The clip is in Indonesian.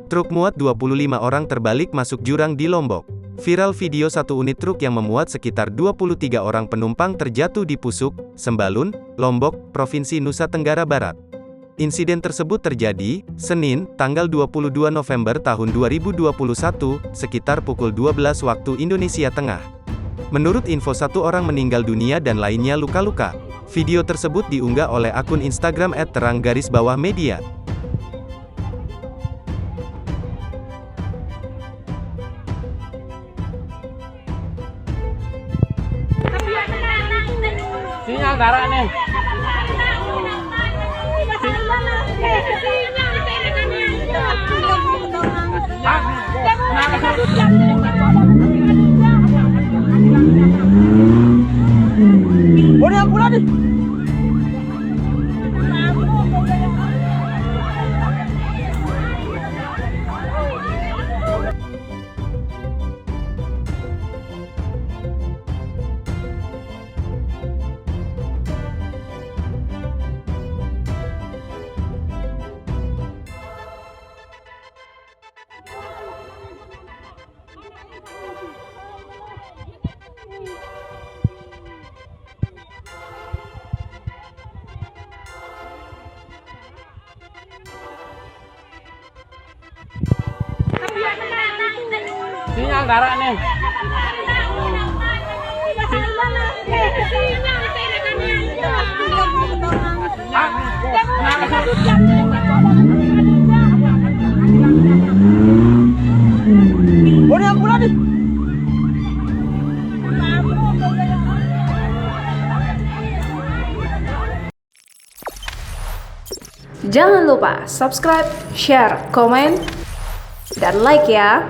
Truk muat 25 orang terbalik masuk jurang di Lombok. Viral video satu unit truk yang memuat sekitar 23 orang penumpang terjatuh di Pusuk, Sembalun, Lombok, Provinsi Nusa Tenggara Barat. Insiden tersebut terjadi, Senin, tanggal 22 November tahun 2021, sekitar pukul 12 waktu Indonesia Tengah. Menurut info, satu orang meninggal dunia dan lainnya luka-luka. Video tersebut diunggah oleh akun Instagram @terang_media. Sinyal darat nih. Boleh yang pulang nih. Sinyal darat nih. Boleh yang pulang nih. Jangan lupa subscribe, share, komen, dan like ya.